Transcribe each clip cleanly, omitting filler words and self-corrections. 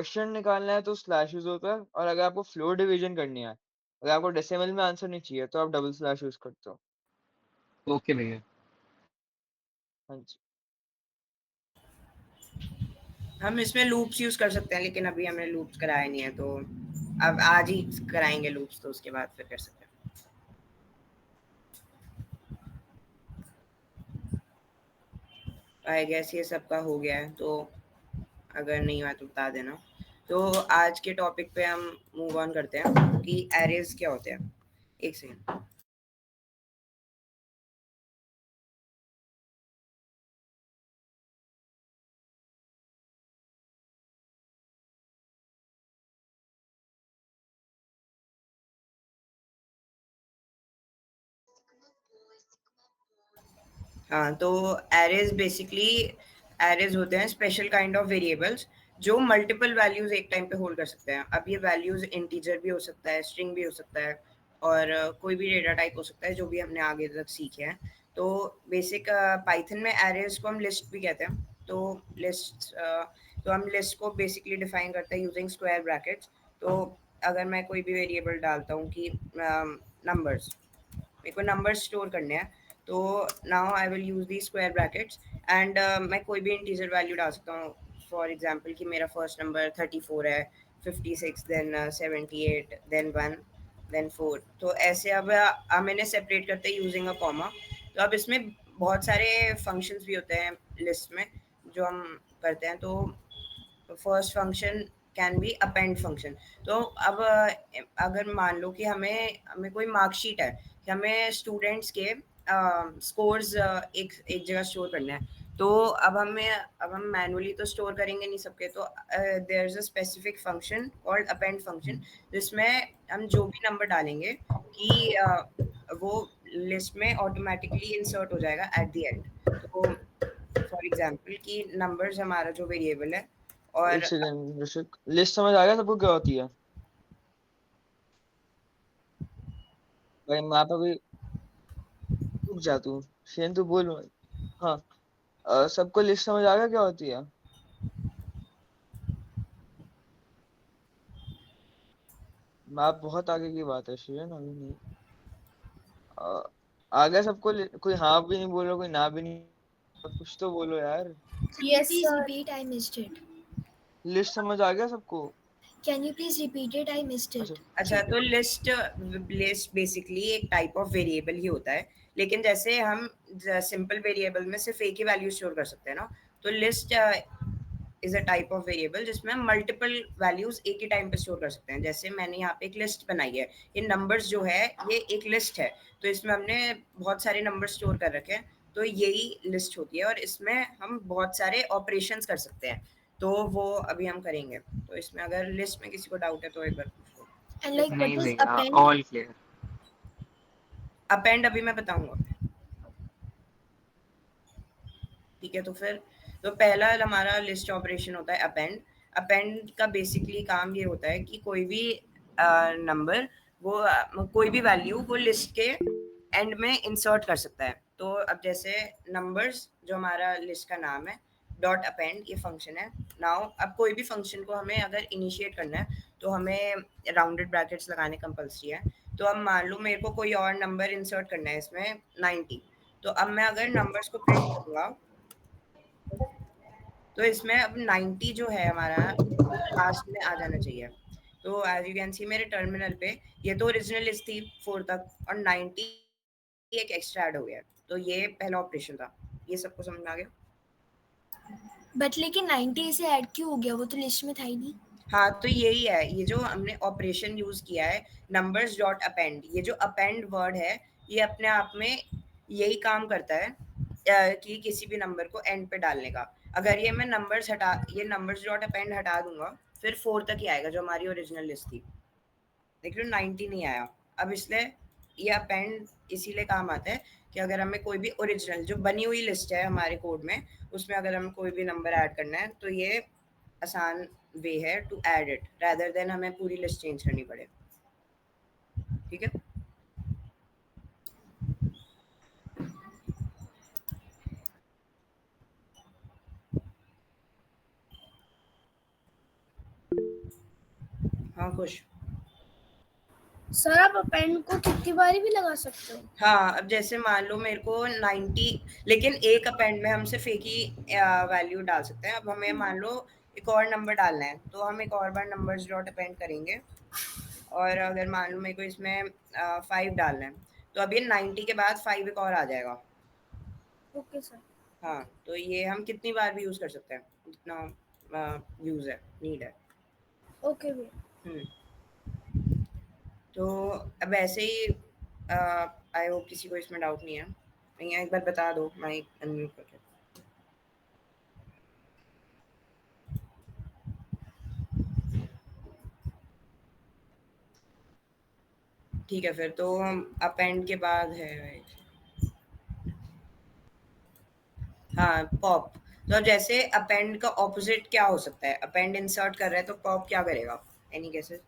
Question निकालना है तो स्लैश यूज होता है, और अगर आपको फ्लोर डिवीजन करनी है, अगर आपको डेसिमल में आंसर नहीं चाहिए, तो आप डबल स्लैश यूज करते हो। ओके भैया। हाँ जी। हम इसमें लूप्स यूज कर सकते हैं, लेकिन अभी हमने लूप्स कराया नहीं है, तो अब आज ही कराएंगे लूप्स, तो उसके बाद फिर कर सकते हैं। आई गेस ये सबका हो गया है, तो अगर नहीं हुआ तो बता देना। तो आज के टॉपिक पे हम मूव ऑन करते हैं कि एरेज क्या होते हैं। एक सेकंड। हाँ, तो एरेज बेसिकली एरेज होते हैं स्पेशल काइंड ऑफ वेरिएबल्स जो मल्टीपल वैल्यूज एक टाइम पे होल्ड कर सकते हैं। अब ये वैल्यूज इंटीजर भी हो सकता है, स्ट्रिंग भी हो सकता है, और कोई भी डेटा टाइप हो सकता है, जो भी हमने आगे तक सीखे हैं। तो बेसिक पाइथन में एरेज को हम लिस्ट भी कहते हैं। तो लिस्ट तो हम लिस्ट को बेसिकली डिफाइन करते हैं यूजिंग स्क्वायर ब्रैकेट्स। तो अगर मैं कोई भी वेरिएबल डालता हूँ कि नंबर्स, मेरे को नंबर स्टोर करने हैं, तो now I will use the square brackets, and मैं कोई भी इंटीजर वैल्यू डाल सकता हूँ। फॉर एग्जांपल कि मेरा फर्स्ट नंबर 34 है, 56, देन 78, देन 1, देन 4। तो ऐसे अब हम इन्हें सेपरेट करते हैं यूजिंग अ कॉमा। तो अब इसमें बहुत सारे फंक्शंस भी होते हैं लिस्ट में जो हम करते हैं। तो first function can be append function. तो अब अगर मान लो कि हमें हमें कोई मार्कशीट है कि हमें स्टूडेंट्स के स्कोर्स एक एक जगह स्टोर करना है। तो अब हम मैनुअली तो स्टोर करेंगे नहीं सबके, तो there is a specific function called append function, जिसमें हम जो भी नंबर डालेंगे कि वो लिस्ट में ऑटोमेटिकली इंसर्ट हो जाएगा एट द एंड। तो फॉर एग्जांपल कि नंबर्स हमारा जो वेरिएबल है, एक और सेकंड ऋषिक, लिस्ट समझ आ गया सबको क्या होती है? भाई मैं पे भी रुक जा तू, शेन तू बोल। हाँ। सबको लिस्ट समझ आ गया क्या होती है? मैप बहुत आगे की बात है शेन, अभी नहीं। अ, आ गया सबको कोई हाँ भी नहीं बोल रहा, कोई ना भी नहीं। कुछ तो बोलो यार। Can you Yes, please sir. repeat? I missed it. List समझ आ गया सबको? Can you please repeat it? I missed अच्छा। it. अच्छा, तो लिस्ट लिस्ट बेसिकली एक टाइप ऑफ वेरिएबल ही होता है, लेकिन जैसे हम सिंपल वेरिएबल में सिर्फ एक ही वैल्यू स्टोर कर सकते हैं ना, तो list is a type of variable जिसमें हम मल्टीपल वैल्यूज एक ही टाइम पे स्टोर कर सकते हैं। जैसे मैंने यहाँ पे एक लिस्ट बनाई है, ये नंबर्स जो है ये एक लिस्ट है, तो इसमें हमने बहुत सारे नंबर स्टोर कर रखे हैं, तो यही लिस्ट होती है, और इसमें हम बहुत सारे ऑपरेशंस कर सकते हैं। तो वो अभी हम करेंगे। तो इसमें अगर लिस्ट में किसी को डाउट है तो एक बार पूछ लो। And like, what नहीं is भैया, append? All clear. अपेंड अभी मैं बताऊंगा। ठीक है, तो फिर तो पहला हमारा लिस्ट ऑपरेशन होता है अपेंड। अपेंड का बेसिकली काम ये होता है कि कोई भी नंबर, वो कोई भी वैल्यू वो लिस्ट के एंड में इंसर्ट कर सकता है। तो अब जैसे नंबर्स जो हमारा लिस्ट का नाम है, डॉट अपेंड ये फंक्शन है। नाउ अब कोई भी फंक्शन को हमें अगर इनिशिएट करना है, तो हमें राउंडेड ब्रैकेट्स लगाने कंपल्सरी है। तो अब मान लो मेरे को कोई और नंबर इंसर्ट करना है इसमें 90, तो अब मैं अगर नंबर्स को प्रिंट करूंगा, तो इसमें अब 90 जो है हमारा, वो लास्ट में आ जाना चाहिए। तो एज यू कैन सी मेरे टर्मिनल पे, ये तो ओरिजिनल लिस्ट थी 4 तक, और 90 एक एक्स्ट्रा ऐड हो गया। तो ये पहला ऑपरेशन था। ये सबको समझ में आ गया? But लेकिन 90 से ऐड क्यों हो गया? वो तो लिस्ट में था ही नहीं. हाँ, तो यही है, ये जो हमने ऑपरेशन यूज किया है, नंबर्स डॉट अपेंड, ये जो अपेंड वर्ड है, ये अपने आप में यही काम करता है कि किसी भी नंबर को एंड पे डालने का। अगर ये मैं नंबर्स हटा, ये नंबर्स डॉट अपेंड हटा दूंगा, फिर 4 तक ही आएगा जो हमारी ओरिजिनल लिस्ट थी। देख लो 90 नहीं आया। अब इसलिए ये अपेंड इसीलिए काम आता है कि अगर हमें कोई भी ओरिजिनल जो बनी हुई लिस्ट है हमारे कोड में, उसमें अगर हमें कोई भी नंबर ऐड करना है, तो ये आसान वे है to add it, rather than हमें पूरी लिस्ट चेंज करनी पड़े। ठीक है। हाँ खुश। सर आप अपेंड को कितनी बार भी लगा सकते हो? हाँ, अब जैसे मान लो मेरे को 90, लेकिन एक अपेंड में हम सिर्फ एक ही वैल्यू डाल सकते हैं। अब हमें मान लो एक और नंबर डालना है, तो हम एक और बार नंबर्स डॉट अपेंड करेंगे, और अगर मान लो मेरे को इसमें 5 डालना है, तो अब ये 90 के बाद 5 एक और आ जाएगा। Okay sir. हाँ, तो ये हम कितनी बार भी यूज़ कर सकते हैं, जितना यूज़ है, नीड है। ओके भैया। तो अब ऐसे ही आई होप किसी को इसमें डाउट नहीं है। भैया एक बार बता दो, माइक अनम्यूट करके। ठीक है, फिर तो हम अपेंड के बाद है, हाँ, पॉप। तो अब जैसे अपेंड का ऑपोजिट क्या हो सकता है? अपेंड इंसर्ट कर रहे हैं तो पॉप क्या करेगा? Any guesses?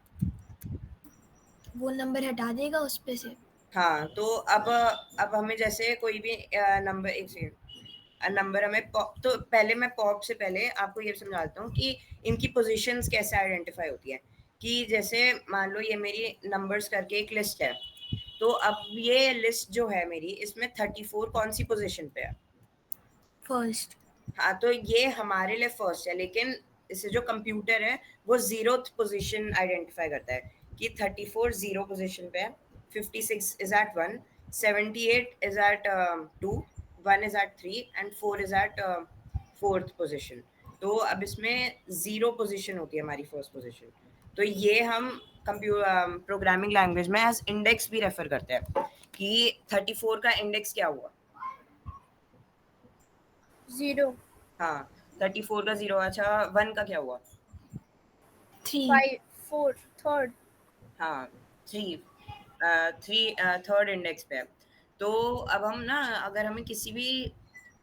वो नंबर हटा देगा उस पे से। हाँ, तो अब हमें जैसे कोई भी नंबर, एक सेकंड, नंबर हमें पॉप, तो पहले मैं पॉप से पहले आपको ये समझाता हूँ कि इनकी पोजीशंस कैसे आइडेंटिफाई होती है। कि जैसे मान लो ये मेरी नंबर्स करके एक लिस्ट है, तो अब ये लिस्ट जो है मेरी, इसमें 34 कौन सी पोजीशन पे है? फर्स्ट। हाँ, तो ये हमारे लिए फर्स्ट है, लेकिन इससे जो कंप्यूटर है वो 0th पोजीशन आइडेंटिफाई करता है कि 34 0 पोजीशन पे है, 56 is at 1, 78 is at 2, 1 is at 3 and 4 is at 4th position. तो अब इसमें 0 पोजीशन होती है हमारी फर्स्ट पोजीशन। तो ये हम प्रोग्रामिंग लैंग्वेज में एज इंडेक्स भी रेफर करते हैं कि 34 का इंडेक्स क्या हुआ? 0। हाँ, 34 का 0। अच्छा, 1 का क्या हुआ? 3। 5 4 थर्ड। हाँ, 3 थर्ड इंडेक्स पे है। तो अब हम ना, अगर हमें किसी भी,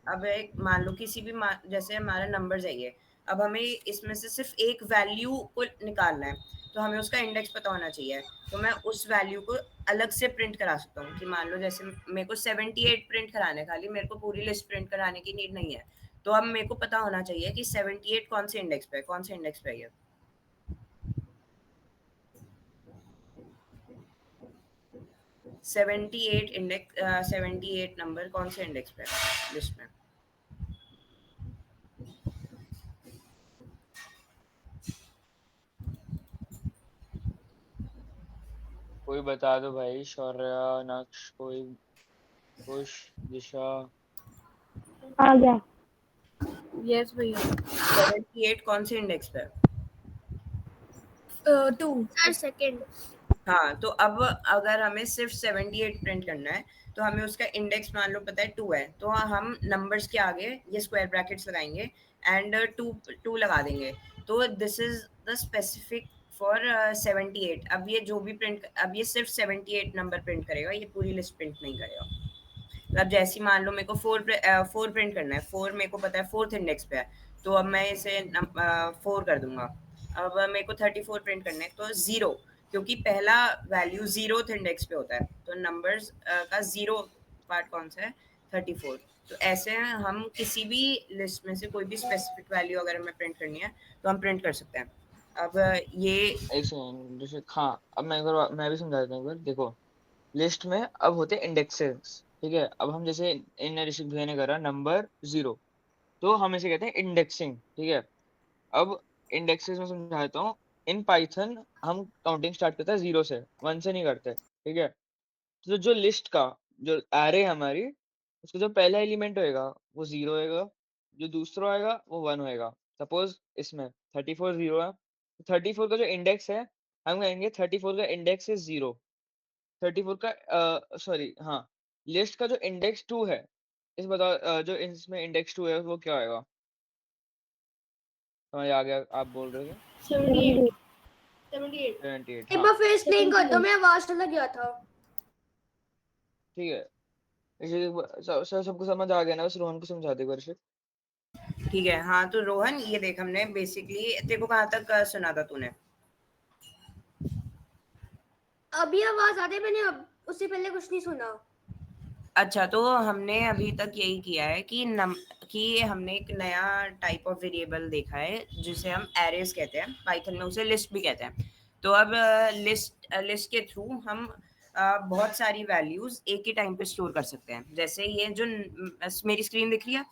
अब एक मान लो किसी भी जैसे हमारा नंबर है ये, अब हमें इसमें से सिर्फ एक वैल्यू को निकालना है, तो हमें उसका इंडेक्स पता होना चाहिए। तो मैं उस वैल्यू को अलग से प्रिंट करा सकता हूँ कि मान लो जैसे मेरे को 78 प्रिंट कराने, खाली मेरे को पूरी लिस्ट प्रिंट कराने की नीड नहीं है। तो अब मेरे को पता होना चाहिए कि 78 कौन से इंडेक्स पे है, कौन से इंडेक्स पे है ये। 78 इंडेक्स, 78 नंबर कौन से इंडेक्स पे है लिस्ट में? कोई बता दो भाई, शौर्य, नक्श, कोई, खुश, दिशा। आ गया। यस भैया। 78 कौन से इंडेक्स पे है? 2। Sir second. हाँ, तो अब अगर हमें सिर्फ 78 प्रिंट करना है, तो हमें उसका इंडेक्स मान लो पता है 2 है, तो हम नंबर्स के आगे ये स्क्वायर ब्रैकेट्स लगाएंगे एंड 2 लगा देंगे। तो this is the specific for 78। अब ये जो भी प्रिंट, अब ये सिर्फ 78 नंबर प्रिंट करेगा, ये पूरी लिस्ट प्रिंट नहीं करेगा। तो अब जैसे मान लो मेरे को 4 प्रिंट करना है, 4 मेरे को पता है 4th इंडेक्स पे है, तो अब मैं इसे 4 कर दूंगा। अब मेरे को 34 प्रिंट करना है, तो 0, क्योंकि पहला वैल्यू 0th इंडेक्स पे होता है, तो नंबर्स का 0 पार्ट कौन सा है? 34। तो ऐसे हम किसी भी लिस्ट में से कोई भी स्पेसिफिक वैल्यू अगर हमें प्रिंट करनी है तो हम प्रिंट कर सकते हैं। अब ये एक सेकंड ऋषिक, हाँ अब मैं एक बार मैं भी समझा देता हूँ। एक बार देखो, लिस्ट में अब होते हैं इंडेक्सेस, ठीक है। अब हम जैसे इन ऋषिक भैया ने करा नंबर 0, तो हम इसे कहते हैं इंडेक्सिंग, ठीक है। अब इंडेक्सेस में समझा देता हूँ। इन पाइथन हम काउंटिंग स्टार्ट करते हैं 0 से, 1 से नहीं करते, ठीक है। तो जो लिस्ट का जो एरे है हमारी, उसका जो पहला एलिमेंट होएगा वो 0 होएगा, जो दूसरा होएगा वो 1 होएगा। सपोज इसमें 34 0 है, तो 34 का जो इंडेक्स है, हम कहेंगे 34 का इंडेक्स इज 0। 34 का सॉरी, हाँ, लिस्ट का जो इंडेक्स 2 है, इस बताओ जो इसमें इंडेक्स 2 है वो क्या होएगा? समझ आ गया? आप बोल रहे थे 78 78। 78, एक हाँ बार फिर एक्सप्लेन कर दो, मैं आवाज चला गया था। ठीक है। सबको समझ आ गया ना? बस रोहन को समझा देगा ऋषिक। ठीक है। हाँ, तो रोहन, ये देख, हमने बेसिकली, तेरे को कहाँ तक सुना था तूने? अभी आवाज आ रही है, मैंने अब उससे पहले कुछ नहीं सुना। अच्छा, तो हमने अभी तक यही किया है कि हमने एक नया टाइप ऑफ वेरिएबल देखा है जिसे हम एरेज कहते हैं, पाइथन में उसे लिस्ट भी कहते हैं। तो अब लिस्ट के थ्रू हम बहुत सारी वैल्यूज एक ही टाइम पे स्टोर कर सकते हैं। जैसे ये जो मेरी स्क्रीन दिख रही है,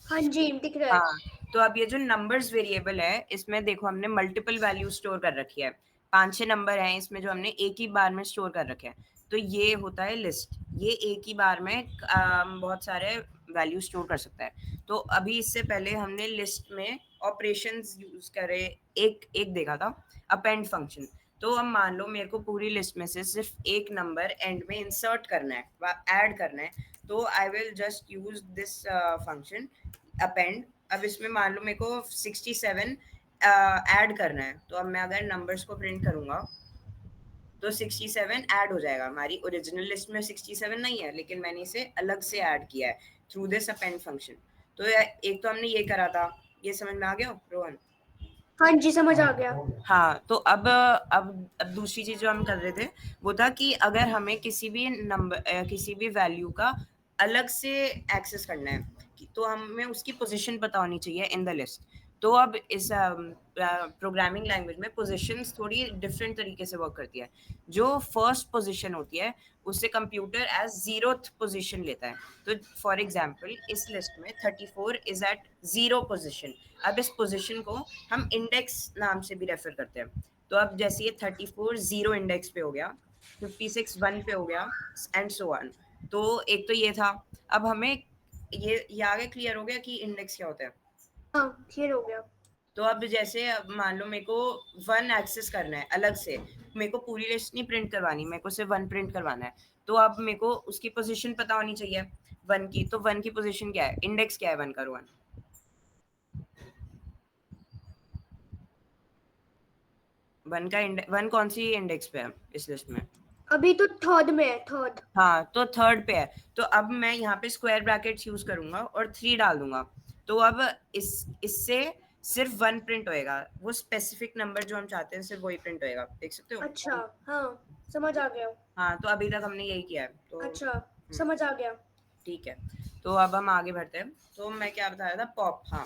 हाँ जी दिख रहा है। हाँ, तो अब ये जो नंबर्स वेरिएबल है, इसमें देखो हमने मल्टीपल वैल्यू स्टोर कर रखी है। 5-6 नंबर हैं इसमें जो हमने एक ही बार में स्टोर कर रखे हैं। तो ये होता है लिस्ट। ये एक ही बार में बहुत सारे वैल्यू स्टोर कर सकता है। तो अभी इससे पहले हमने लिस्ट में ऑपरेशंस यूज करे, एक एक देखा था, अपेंड फंक्शन। तो अब मान लो मेरे को पूरी लिस्ट में से सिर्फ एक नंबर एंड में इंसर्ट करना है, ऐड करना है, तो I will just use this function append. अब इसमें मान लो मेरे को 67 ऐड करना है, तो अब मैं अगर नंबर्स को प्रिंट करूंगा तो 67 ऐड हो जाएगा। हमारी ओरिजिनल लिस्ट में 67 नहीं है, लेकिन मैंने इसे अलग से ऐड किया है थ्रू दिस अपेंड फंक्शन। तो एक तो हमने ये करा था, ये समझ में आ गया रोहन? हाँ जी समझ आ गया। हाँ, तो अब दूसरी चीज जो हम कर रहे थे वो था कि अगर हमें किसी भी नंबर किसी भी वैल्यू का अलग से एक्सेस करना है तो हमें उसकी पोजीशन पता होनी चाहिए इन द लिस्ट। तो अब इस प्रोग्रामिंग लैंग्वेज में पोजीशंस थोड़ी डिफरेंट तरीके से वर्क करती है। जो फर्स्ट पोजीशन होती है उससे कंप्यूटर एज 0th पोजीशन लेता है। तो फॉर एग्जांपल इस लिस्ट में 34 इज एट 0 पोजीशन। अब इस पोजीशन को हम इंडेक्स नाम से भी रेफर करते हैं। तो अब जैसे ये 34 0 इंडेक्स पे हो गया, 56 1 पे हो गया एंड सो ऑन। तो एक तो ये था। अब हमें ये आगे क्लियर हो गया कि इंडेक्स क्या होता है। हाँ क्लियर हो गया। तो अब जैसे अब मान लो मेरे को 1 एक्सेस करना है अलग से, मेरे को पूरी लिस्ट नहीं प्रिंट करवानी, मेरे को सिर्फ 1 प्रिंट करवाना है। तो अब मेरे को उसकी पोजीशन पता होनी चाहिए 1 की। तो 1 की पोजीशन क्या है, इंडेक्स क्या है 1 का रोहन? 1 कौन सी इंडेक्स पे है इस लिस्ट में? अभी तो थर्ड में है, थर्ड। हाँ, तो थर्ड पे है। तो अब मैं यहाँ पे स्क्वायर ब्रैकेट्स यूज करूंगा और 3 डाल दूंगा। तो अब इससे सिर्फ 1 प्रिंट होएगा, वो स्पेसिफिक नंबर जो हम चाहते हैं सिर्फ वही प्रिंट होएगा। देख सकते हो? अच्छा हाँ समझ आ गया। हाँ, तो अभी तक हमने यही किया है। तो अच्छा समझ आ गया। ठीक है, तो अब हम आगे बढ़ते हैं। तो मैं क्या बता रहा था, पॉप। हाँ,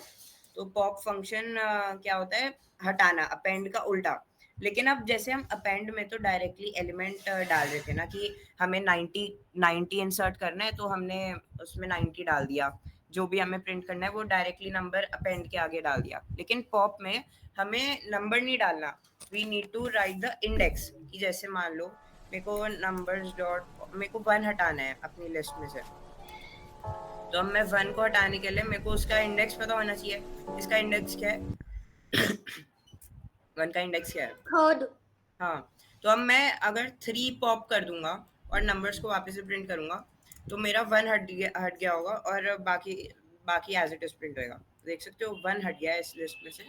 तो पॉप फंक्शन क्या होता है, हटाना, अपेंड का उल्टा। लेकिन अब जैसे हम अपेंड में तो डायरेक्टली एलिमेंट डाल रहे थे ना कि हमें 90 इंसर्ट करना है, तो हमने उसमें 90 डाल दिया। जो भी हमें प्रिंट करना है वो डायरेक्टली नंबर अपेंड के आगे डाल दिया। लेकिन पॉप में हमें नंबर नहीं डालना, we need to write the index. कि जैसे मान लो मेरे को नंबर्स डॉट, मेरे को 1 हटाना है अपनी लिस्ट में से। तो अब मैं 1 को हटाने के लिए मेरे को उसका इंडेक्स पता होना चाहिए। इसका इंडेक्स क्या है? 1 का इंडेक्स क्या है? थर्ड। हाँ, तो अब मैं अगर 3 पॉप कर दूंगा और नंबर्स को वापस से प्रिंट करूंगा तो मेरा 1 हट गया होगा और बाकी एज इट इज प्रिंट होएगा। देख सकते हो 1 हट गया है इस लिस्ट में से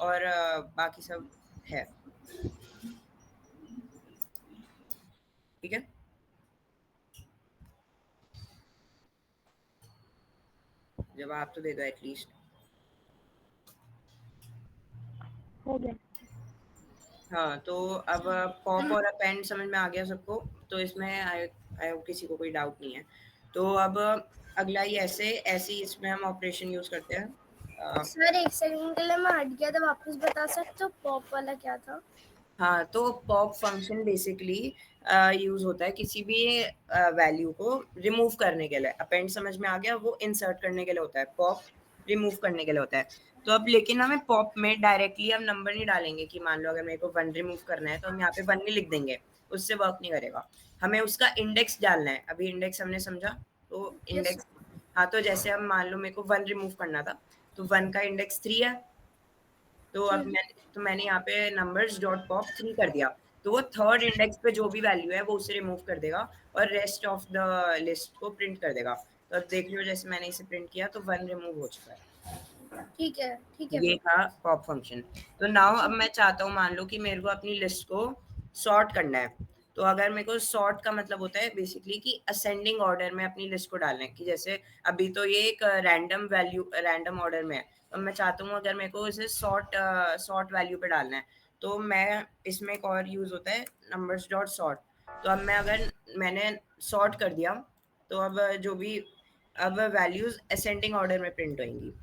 और बाकी सब है। ठीक है, जवाब तो दे दो एटलीस्ट। हो गया। हाँ, तो अब पॉप और अपेंड समझ में आ गया सबको। तो इसमें आई होप किसी को कोई डाउट नहीं है। तो अब अगला ही ऐसे ही इसमें हम ऑपरेशन यूज करते हैं। सर एक सेकंड के लिए मैं हट गया था, वापस बता सकते हो पॉप वाला क्या था? हाँ, तो पॉप फंक्शन बेसिकली यूज होता है किसी भी वैल्यू को रिमूव करने के लिए। अपेंड समझ में आ गया, वो इंसर्ट करने के लिए होता है, पॉप रिमूव करने के लिए होता है। तो अब लेकिन हमें पॉप में डायरेक्टली हम नंबर नहीं डालेंगे कि मान लो अगर मेरे को 1 रिमूव करना है तो हम यहाँ पे 1 नहीं लिख देंगे, उससे वर्क नहीं करेगा। हमें उसका इंडेक्स डालना है। अभी इंडेक्स हमने समझा, तो इंडेक्स हाँ, तो जैसे अब मान लो मेरे को 1 रिमूव करना था तो 1 का इंडेक्स 3 है। तो अब मैंने यहाँ पे नंबर्स डॉट पॉप 3 कर दिया, तो वो थर्ड इंडेक्स पे जो भी वैल्यू है वो उसे रिमूव कर देगा और रेस्ट ऑफ द लिस्ट को प्रिंट कर देगा। तो अब देख लो जैसे मैंने इसे प्रिंट किया तो 1 रिमूव हो चुका है। ठीक है ये था पॉप फंक्शन। तो नाउ अब मैं चाहता हूँ, मान लो कि मेरे को अपनी लिस्ट को सॉर्ट करना है। तो अगर मेरे को सॉर्ट का मतलब होता है बेसिकली कि असेंडिंग ऑर्डर में अपनी लिस्ट को डालना है। कि जैसे अभी तो ये एक रैंडम ऑर्डर में है, तो मैं चाहता हूँ अगर मेरे को इसे सॉर्ट वैल्यू पे डालना है तो मैं इसमें एक और यूज होता है नंबर्स डॉट सॉर्ट। तो अब मैंने सॉर्ट कर दिया तो अब अब वैल्यूज असेंडिंग ऑर्डर में प्रिंट होंगी।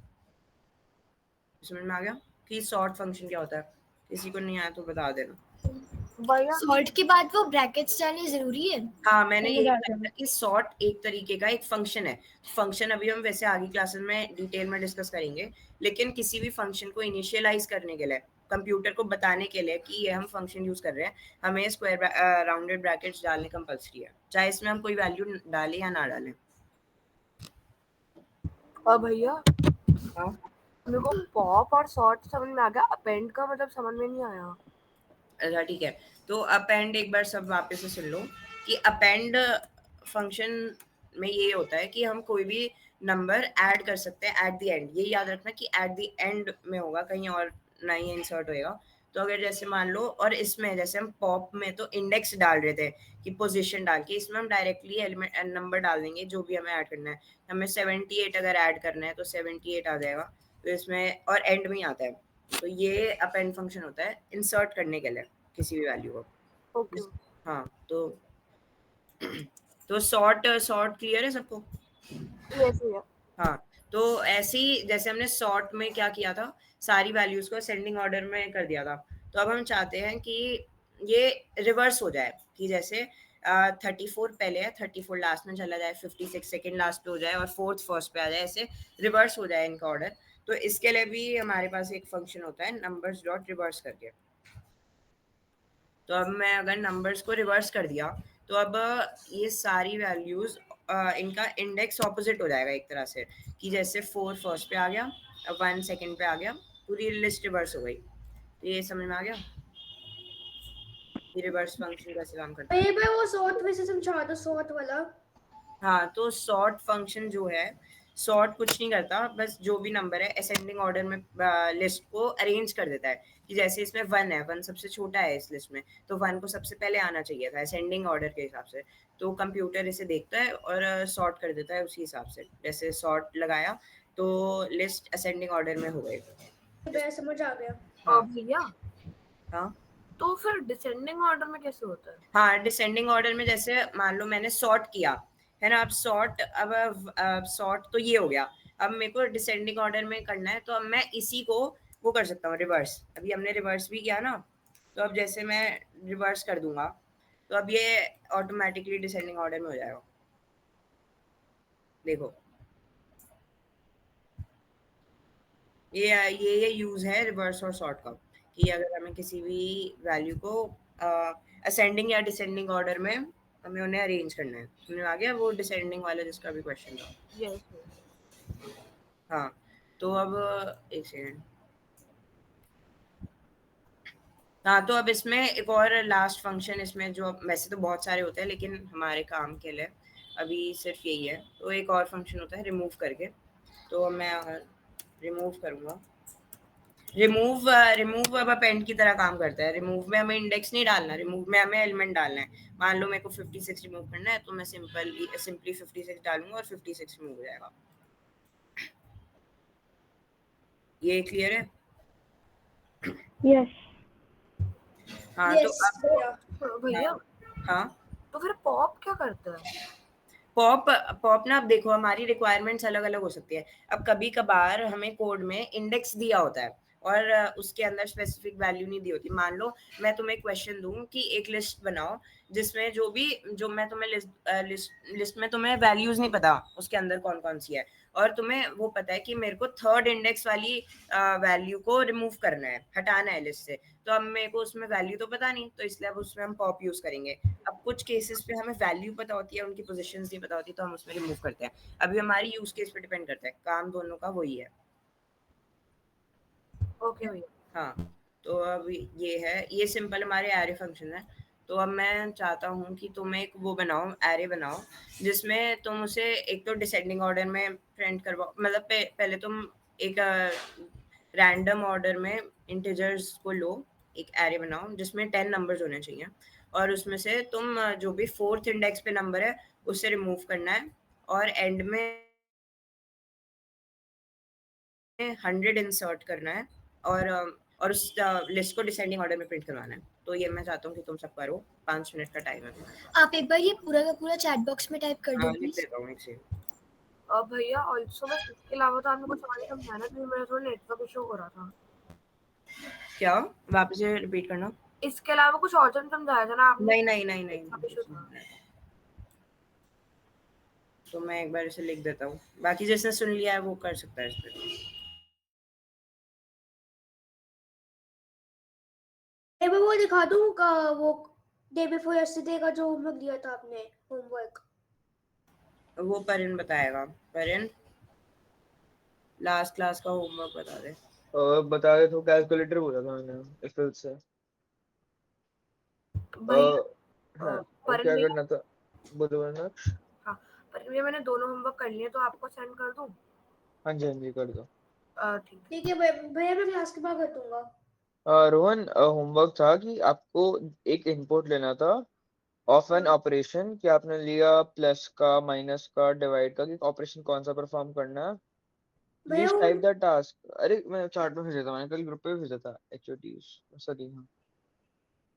समझ में आ गया कि सॉर्ट फंक्शन क्या होता है? किसी को नहीं आया तो बता देना। भैया सॉर्ट के बाद वो ब्रैकेट्स डालने जरूरी है? हाँ, मैंने ये यही डाल बताया कि सॉर्ट एक तरीके का एक फंक्शन है। फंक्शन अभी हम वैसे आगे क्लासेस में डिटेल में डिस्कस करेंगे, लेकिन किसी भी फंक्शन को इनिशियलाइज करने के लिए, कंप्यूटर को बताने के लिए कि ये हम फंक्शन यूज कर रहे हैं, हमें स्क्वायर राउंडेड ब्रैकेट्स डालने कंपल्सरी है, चाहे इसमें हम कोई वैल्यू डालें या ना डालें। और भैया हाँ, मेरे को पॉप और सॉर्ट समझ में आ गया, अपेंड का मतलब समझ में नहीं आया। अच्छा ठीक है, तो अपेंड एक बार सब वापस से सुन लो कि अपेंड फंक्शन में ये होता है कि हम कोई भी नंबर ऐड कर सकते हैं एट द एंड। ये याद रखना कि एट द एंड में होगा, कहीं और ना ही इंसर्ट होएगा। तो अगर जैसे मान लो, और इसमें जैसे हम पॉप में तो इंडेक्स डाल रहे थे कि पोजीशन डाल के, इसमें हम डायरेक्टली एलिमेंट नंबर डाल देंगे जो भी हमें ऐड करना है। हमें 78 अगर ऐड करना है तो 78 आ जाएगा, तो इसमें और एंड में ही आता है। तो ये अपेंड फंक्शन होता है इंसर्ट करने के लिए किसी भी वैल्यू को। ओके हाँ, तो सॉर्ट सॉर्ट क्लियर है सबको? यस भैया। हाँ, तो ऐसे ही जैसे हमने सॉर्ट में क्या किया था, सारी वैल्यूज को असेंडिंग ऑर्डर में कर दिया था। तो अब हम चाहते हैं कि ये रिवर्स हो जाए, कि जैसे 34 पहले है, 34 लास्ट में चला जाए, 56 सेकंड लास्ट पे हो जाए और 4th फर्स्ट पे आ जाए, ऐसे रिवर्स हो जाए इनका ऑर्डर। तो इसके लिए भी हमारे पास एक फंक्शन होता है नंबर्स डॉट रिवर्स करके। तो अब मैं अगर नंबर्स को रिवर्स कर दिया तो अब ये सारी वैल्यूज इनका इंडेक्स ऑपोजिट हो जाएगा एक तरह से, कि जैसे 4 फर्स्ट पे आ गया, 1 सेकंड पे आ गया, पूरी लिस्ट रिवर्स हो गई। तो ये समझ में आ गया कि रिवर्स फंक्शन कैसे काम करता है। ये भाई वो सॉर्ट में से समझा दो, सॉर्ट वाला। हाँ, तो सॉर्ट फंक्शन जो है, सॉर्ट कुछ नहीं करता, बस जो भी नंबर है असेंडिंग ऑर्डर में लिस्ट को अरेंज कर देता है। कि जैसे इसमें 1 है, 1 सबसे छोटा है इस लिस्ट में, तो 1 को सबसे पहले आना चाहिए था असेंडिंग ऑर्डर के हिसाब से। तो कंप्यूटर इसे देखता है और सॉर्ट कर देता है उसी हिसाब से। जैसे सॉर्ट लगाया तो लिस्ट असेंडिंग ऑर्डर में हो गई। मैं समझ आ गया। हाँ भैया हाँ तो फिर डिसेंडिंग ऑर्डर में कैसे होता है? हाँ, डिसेंडिंग ऑर्डर में जैसे मान लो मैंने सॉर्ट किया है ना, अब सॉर्ट, अब सॉर्ट तो ये हो गया। अब मेरे को डिसेंडिंग ऑर्डर में करना है, तो अब मैं इसी को वो कर सकता हूँ रिवर्स। अभी हमने रिवर्स भी किया ना, तो अब जैसे मैं रिवर्स कर दूंगा तो अब ये ऑटोमेटिकली डिसेंडिंग ऑर्डर में हो जाएगा। देखो, ये यूज है रिवर्स और सॉर्ट का, कि अगर हमें किसी भी वैल्यू को असेंडिंग या डिसेंडिंग ऑर्डर में हमें उन्हें अरेंज करना है। समझ में आ गया वो डिसेंडिंग वाला जिसका भी क्वेश्चन था? यस। हाँ, तो अब एक सेकेंड। हाँ, तो अब इसमें एक और लास्ट फंक्शन, इसमें जो वैसे तो बहुत सारे होते हैं लेकिन हमारे काम के लिए अभी सिर्फ यही है। तो एक और फंक्शन होता है रिमूव करके। तो मैं रिमूव करूँगा, रिमूव अब अपेंड की तरह काम करता है। रिमूव में हमें इंडेक्स नहीं डालना, रिमूव में हमें एलिमेंट डालना है। मान लो मेरे को 56 रिमूव करना है, तो मैं सिंपली 56 डालूंगा और 56 रिमूव हो जाएगा। ये क्लियर है? यस। हाँ, तो यस अब भैया हाँ, तो फिर पॉप क्या करता है? पॉप पॉप ना, अब देखो हमारी रिक्वायरमेंट्स अलग अलग हो सकती है। अब कभी कभार हमें कोड में इंडेक्स दिया होता है और उसके अंदर स्पेसिफिक वैल्यू नहीं दी होती। मान लो मैं तुम्हें क्वेश्चन दूं कि एक लिस्ट बनाओ जिसमें जो मैं तुम्हें लिस्ट में तुम्हें वैल्यूज नहीं पता उसके अंदर कौन कौन सी है, और तुम्हें वो पता है कि मेरे को 3rd इंडेक्स वाली वैल्यू को रिमूव करना है, हटाना है लिस्ट से। तो अब मेरे को उसमें वैल्यू तो पता नहीं, तो इसलिए अब उसमें हम पॉप यूज करेंगे। अब कुछ केसेस पे हमें वैल्यू पता होती है, उनकी पोजीशंस नहीं पता होती, तो हम उसमें रिमूव करते हैं। अभी हमारी यूज केस पे डिपेंड करता है, काम दोनों का वही है। ओके भैया। हाँ, तो अब ये है, ये सिंपल हमारे एरे फंक्शन है। तो अब मैं चाहता हूँ कि तुम एक वो बनाओ, एरे बनाओ, जिसमें तुम उसे एक तो डिसेंडिंग ऑर्डर में प्रिंट करवाओ। मतलब पहले तुम एक रैंडम ऑर्डर में इंटीजर्स को लो, एक एरे बनाओ जिसमें 10 नंबर्स होने चाहिए, और उसमें से तुम जो भी 4th इंडेक्स पे नंबर है उसे रिमूव करना है, और एंड में 100 इंसर्ट करना है, और उस लिस्ट को डिसेंडिंग ऑर्डर में प्रिंट करवाना है। तो ये मैं चाहता हूँ कि तुम सब करो, 5 मिनट का टाइम है। आप एक बार ये पूरा का पूरा चैट बॉक्स में टाइप कर दो लिख प्लीज। देता हूँ एक से। भैया ऑल्सो बस इसके अलावा तो आपने कुछ और नहीं समझाया ना, क्योंकि मेरा थोड़ा नेटवर्क इशू हो रहा था। क्या? वापस से रिपीट करना। इसके अलावा कुछ और तो नहीं समझाया था ना आपने? नहीं नहीं नहीं नहीं, काफी कुछ शुद्ध। नहीं बनाया। तो मैं एक बार इसे लिख देता हूँ, बाकी जिसने सुन लिया है वो कर सकता है इस पे। एक बार वो दिखा दूँ का वो डे बिफोर यस्टरडे का जो होमवर्क दिया था आपने, होमवर्क। वो परिन बताएगा। परिन, लास्ट क्लास का होमवर्क बता दे। बता दे तो कैलकुलेटर बोला था मैंने एक्सेल से। भैया हाँ, और पर क्या भैया, करना था बोलो वरना। हाँ पर भैया मैंने दोनों होमवर्क कर लिए, तो आपको सेंड कर दूं? हाँ जी हाँ जी कर दो। ठीक है। ठीक है भैया मैं क्लास के बाद कर दूंगा। रोहन, होमवर्क था कि आपको एक इनपुट लेना था ऑफ एन ऑपरेशन, कि आपने लिया प्लस का, माइनस का, डिवाइड का, कि ऑपरेशन कौन सा परफॉर्म करना है। भैया प्लीज वो टाइप द टास्क। अरे मैं चार्ट में भेजा था, मैंने कल ग्रुप पे भी भेजा था एचओडी। सॉरी, हाँ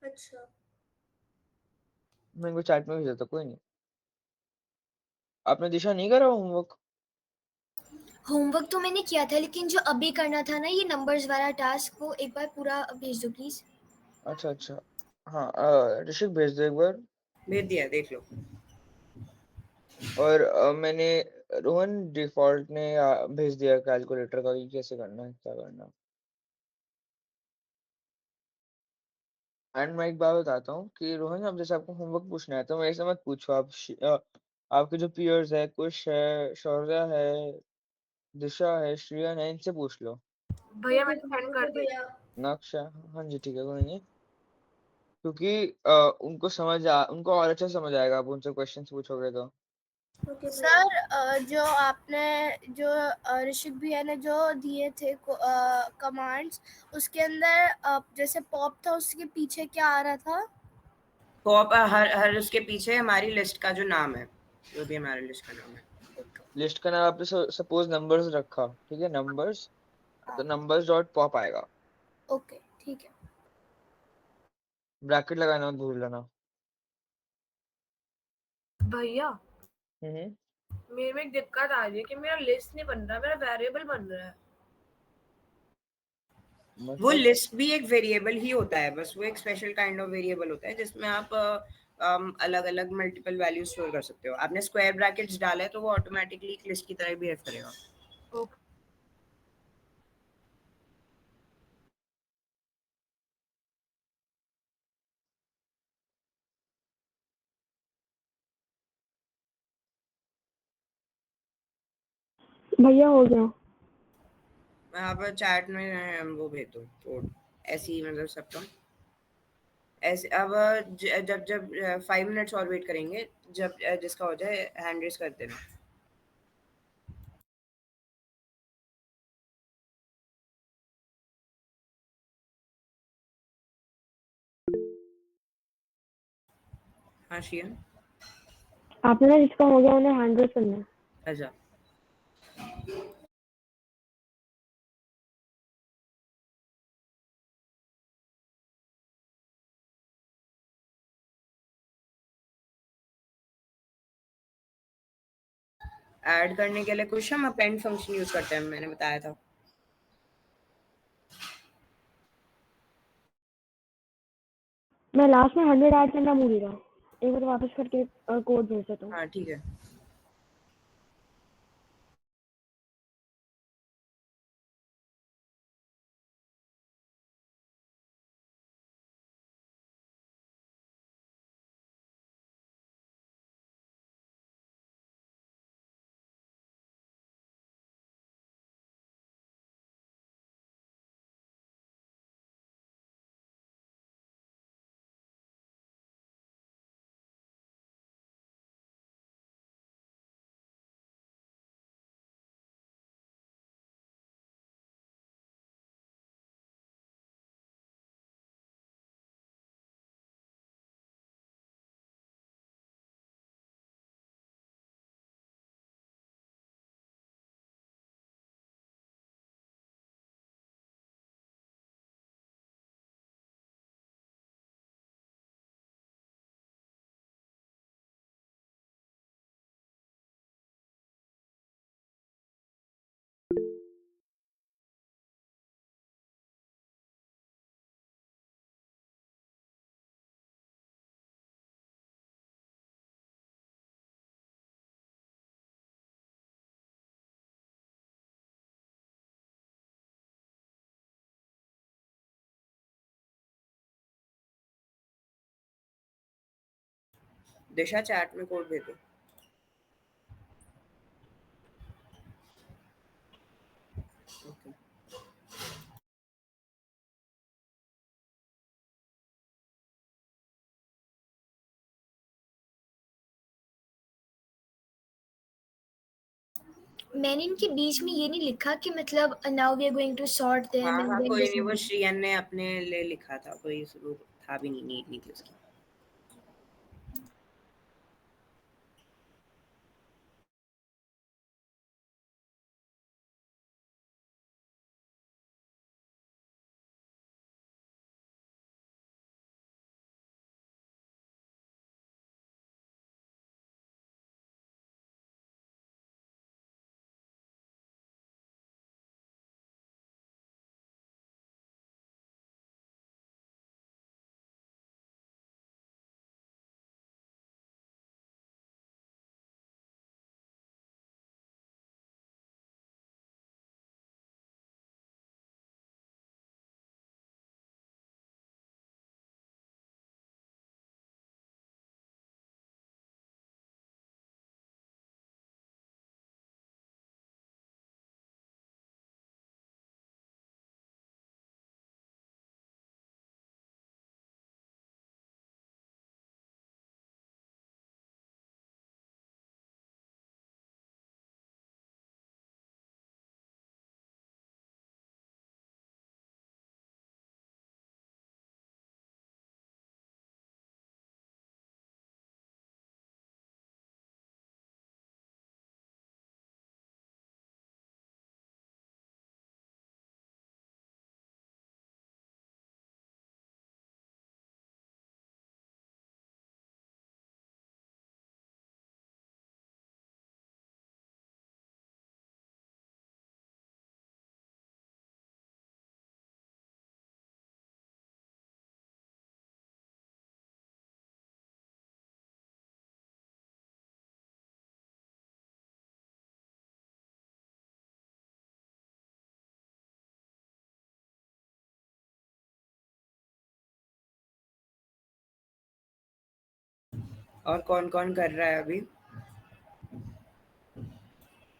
अच्छा मैंने चैट में भेजा था, कोई नहीं। आपने दिशा नहीं करा होमवर्क? होमवर्क तो मैंने किया था, लेकिन जो अभी करना था ना ये नंबर्स वाला टास्क, वो एक बार पूरा भेज दो प्लीज। अच्छा अच्छा, हाँ ऋषिक भेज दो एक बार। भेज दिया, देख लो। और मैंने रोहन डिफॉल्ट ने भेज दिया कैलकुलेटर का कि कैसे करना है, क्या करना है। एंड मैं एक बात बताता हूँ कि रोहन, अब जैसे आपको होमवर्क पूछना है तो मेरे से मत पूछो। आप आपके जो पियर्स है, कुश है, शौर्या है, दिशा है, श्रियन है, इनसे पूछ लो। भैया मैंने सेंड कर दिया। भैया। नक्शा, हाँ जी ठीक है, कोई नहीं। क्योंकि उनको और अच्छा समझ आएगा, आप उनसे क्वेश्चन पूछोगे तो। ओके भैया। सर जो आपने जो ऋषिक भैया ने जो दिए थे कमांड्स, उसके अंदर जैसे पॉप था उसके पीछे क्या आ रहा था? पॉप हर हर उसके पीछे हमारी लिस्ट का जो नाम है, जो भी हमारी लिस्ट का नाम है। लिस्ट का नाम आपने सपोज नंबर्स रखा, ठीक है, नंबर्स, तो नंबर्स डॉट पॉप आएगा। ओके ठीक है। ब्रैकेट लगाना मत भूल जाना। भैया हम्म। मेरे में एक दिक्कत आ रही है कि मेरा लिस्ट नहीं बन रहा, मेरा वेरिएबल बन रहा है। वो मतलब लिस्ट भी एक वेरिएबल ही होता है, बस वो एक स्पेशल काइंड ऑफ वेरिएबल होता है जिसमें आप अलग अलग मल्टीपल वैल्यू स्टोर कर सकते हो। आपने स्क्वायर ब्रैकेट्स डाला है तो वो ऑटोमेटिकली एक लिस्ट की तरह बिहेव करेगा। ओके भैया हो गया। मैं आप चैट में वो भेज दो कोड, ऐसे ही मतलब सबका ऐसे। अब जब जब 5 मिनट्स और वेट करेंगे, जब जिसका हो जाए हैंड रेस कर देना। हाँ शियन, आपने ना जिसका हो गया उन्हें हैंड रेस करना है। अच्छा ऐड करने के लिए कुछ हम अपेंड फंक्शन यूज करते हैं, मैंने बताया था। मैं लास्ट में 100 ऐड करना भूल गया, एक बार वापस करके कोड भेज देता हूँ। हाँ ठीक है। दिशा चैट में कोड भेजो। ओके मैंने इनके बीच में ये नहीं लिखा कि मतलब now we are going to sort them हाँ एंड हाँ देन कोई दिस नहीं, वो श्रियन ने अपने लिए लिखा था, कोई वो था भी नहीं, नीड नहीं थी उसकी। और कौन कौन कर रहा है अभी?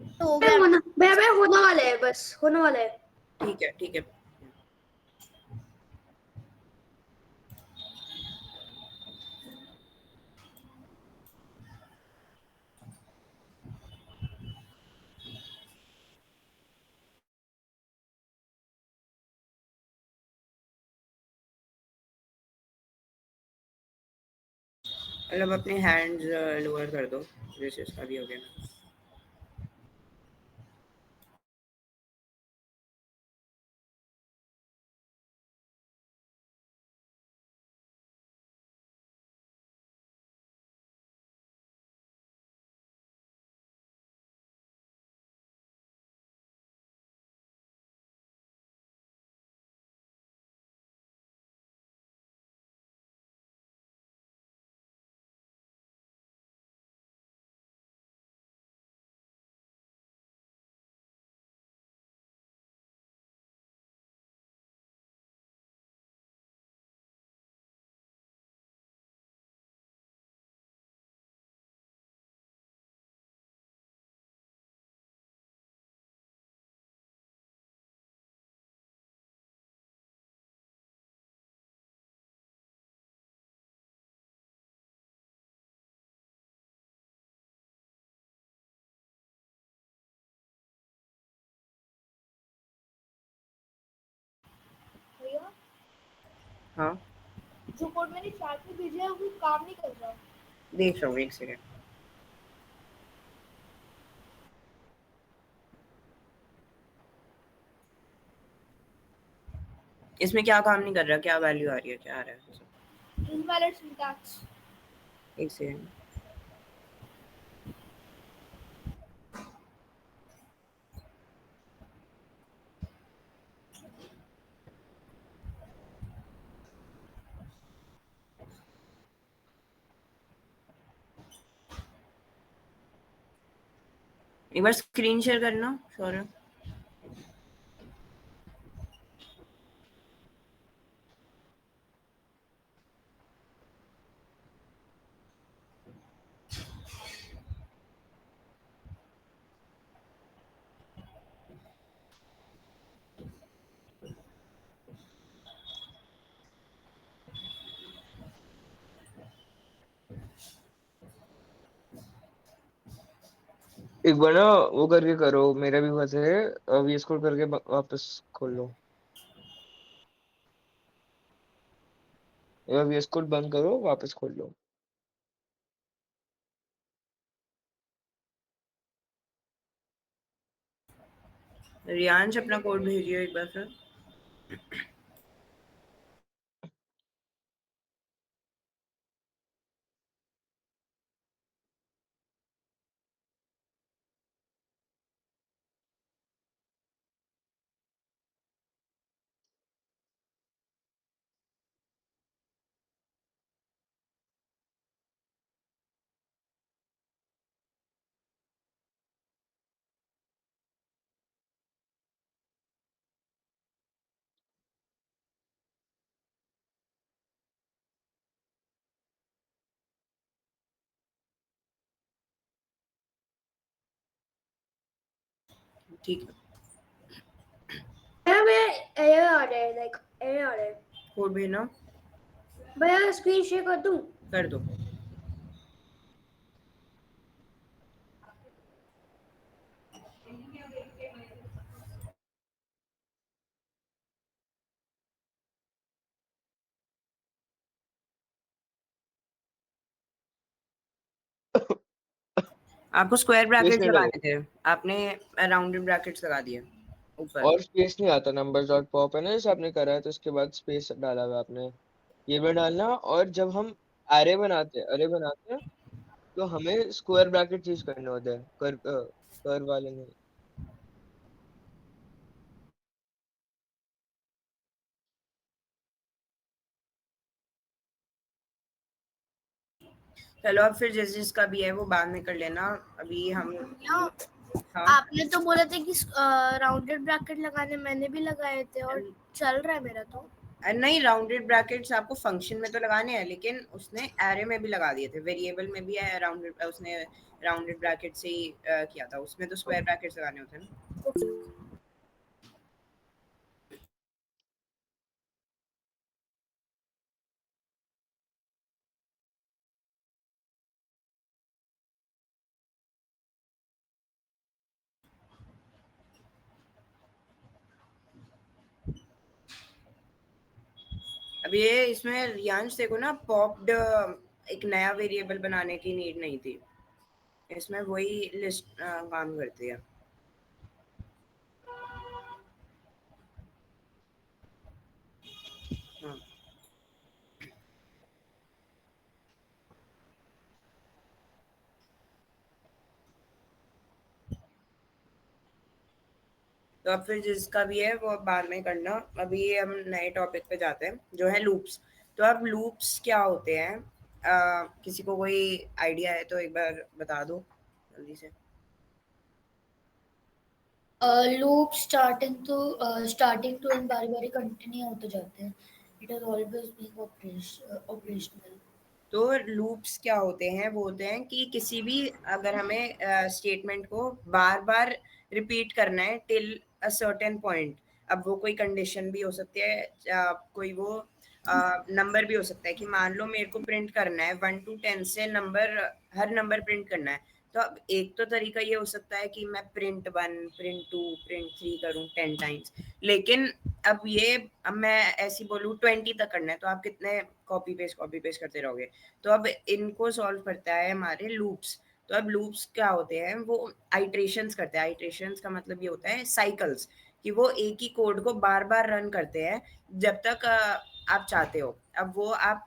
तो हो गया। भैया होने वाला है, बस होने वाला है। ठीक है ठीक है। मतलब अपने हैंड्स लोअर कर दो, जैसे इसका भी हो गया ना। भैया हाँ जो कोड मैंने चैट में भेजा है वो काम नहीं कर रहा। देख रहा हूँ, एक सेकंड। इसमें क्या काम नहीं कर रहा, क्या वैल्यू आ रही है, क्या आ रहा है? Invalid syntax. एक सेकंड। एक बार स्क्रीन शेयर करना सौरभ। एक बार ना वो करके करो, मेरा भी बस है, VS कोड करके वापस खोल लो, VS कोड बंद करो, वापस खोल लो। रियांश अपना कोड भेजिए एक बार फिर। ठीक है, भैया मैं एरर आ रहा है, लाइक एरर आ रहा है। कोड भेजना, भैया स्क्रीन शेयर कर दूं? कर दो। आपको स्क्वायर स्पेस ब्रैकेट्स नहीं लगाने लगे थे, आपने राउंडेड ब्रैकेट्स लगा दिए ऊपर। और स्पेस नहीं आता, नंबर्स डॉट पॉप है ना जैसे आपने करा है, तो उसके बाद स्पेस डाला हुआ है आपने, ये भी डालना। और जब हम अरे बनाते हैं तो हमें स्क्वायर ब्रैकेट यूज करने होते हैं, कर वाले नहीं। चलो अब फिर जिस जिसका भी है वो बाद में कर लेना, अभी हम। हाँ, आपने तो बोला था कि राउंडेड ब्रैकेट लगाने, मैंने भी लगाए थे और चल रहा है मेरा तो। नहीं, राउंडेड ब्रैकेट्स आपको फंक्शन में तो लगाने हैं, लेकिन उसने एरे में भी लगा दिए थे, वेरिएबल में भी है राउंडेड, उसने राउंडेड ब्रैकेट से ही किया था, उसमें तो स्क्वायर ब्रैकेट्स लगाने होते हैं ना। अब ये इसमें रियांश देखो ना, पॉप्ड एक नया वेरिएबल बनाने की नीड नहीं थी, इसमें वही लिस्ट काम करती है। हाँ, तो अब फिर जिसका भी है वो बाद में करना, अभी हम नए टॉपिक पे जाते हैं जो है लूप्स। तो अब लूप्स क्या होते हैं, किसी को कोई आइडिया है तो एक बार बता दो जल्दी से। लूप स्टार्टिंग टू एंड बारी बारी कंटिन्यू होते जाते हैं। It is always being operational. तो लूप्स क्या होते हैं, वो होते हैं कि किसी भी, अगर हमें स्टेटमेंट को बार बार रिपीट करना है टिल अ सर्टेन पॉइंट, अब वो कोई कंडीशन भी हो सकती है, कोई वो नंबर भी हो सकता है, कि मान लो मेरे को प्रिंट करना है 1 to 10 से नंबर, हर नंबर प्रिंट करना है। तो अब एक तो तरीका ये हो सकता है कि मैं प्रिंट 1, प्रिंट 2, प्रिंट 3 करूं 10 टाइम्स, लेकिन अब मैं ऐसी बोलूँ 20 तक करना है, तो आप कितने कॉपी पेस्ट करते रहोगे। तो अब इनको सॉल्व करता है हमारे लूप्स। तो अब लूप्स क्या होते हैं, वो आइट्रेशंस करते हैं। आइट्रेशंस का मतलब ये होता है साइकिल्स, कि वो एक ही कोड को बार बार रन करते हैं जब तक आप चाहते हो। अब वो आप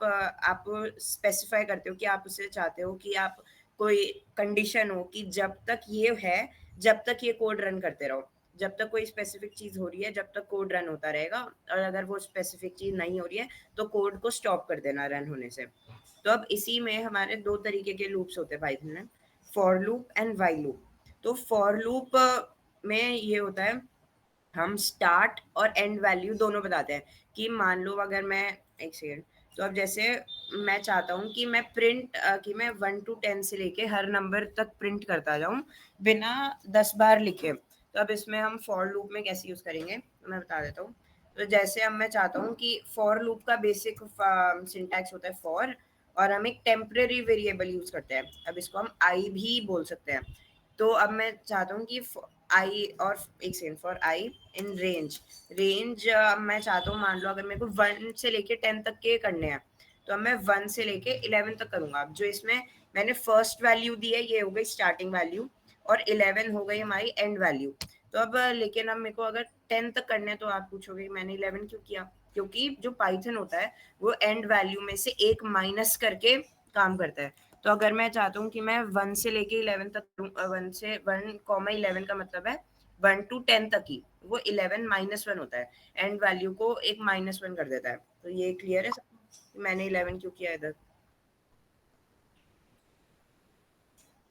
स्पेसिफाई करते हो कि आप उसे चाहते हो कि आप कोई कंडीशन हो कि जब तक ये है, जब तक ये कोड रन करते रहो, जब तक कोई स्पेसिफिक चीज हो रही है जब तक कोड रन होता रहेगा, और अगर वो स्पेसिफिक चीज नहीं हो रही है तो कोड को स्टॉप कर देना रन होने से। तो अब इसी में हमारे दो तरीके के लूप्स होते हैं पाइथन में, for loop and while loop. तो फॉर लूप में ये होता है, हम स्टार्ट और एंड वैल्यू दोनों बताते हैं, कि मान लो अगर मैं, एक सेकेंड, तो अब जैसे मैं चाहता हूँ कि मैं कि मैं 1 to 10 से लेके हर नंबर तक प्रिंट करता जाऊँ बिना 10 बार लिखे। तो अब इसमें हम फॉर लूप में कैसे यूज करेंगे मैं बता देता हूँ। तो जैसे अब मैं चाहता हूँ कि फॉर लूप का बेसिक सिंटैक्स होता है फॉर, और हम एक टेम्परेरी वेरिएबल यूज करते हैं, अब इसको हम आई भी बोल सकते हैं। तो अब मैं चाहता हूँ कि आई और एक second for I in range मैं चाहता हूँ, मान लो अगर मेरे को 1 से लेके 10 तक के करने हैं तो अब मैं 1 से लेके 11 तक करूंगा। अब जो इसमें मैंने फर्स्ट वैल्यू दी है ये हो गई स्टार्टिंग वैल्यू और 11 हो गई हमारी एंड वैल्यू। तो अब लेकिन अब मेरे को अगर 10 तक करने हैं तो आप पूछोगे मैंने 11 क्यों किया, क्योंकि जो पाइथन होता है वो एंड वैल्यू में से एक माइनस करके काम करता है। तो अगर मैं चाहता हूँ कि मैं 1 से लेके 11 तक 1,11 का मतलब है 1 to 10 तक ही, वो 11 -1 होता है, एंड वैल्यू को एक -1 कर देता है। तो ये क्लियर है सबको मैंने 11 क्यों किया इधर?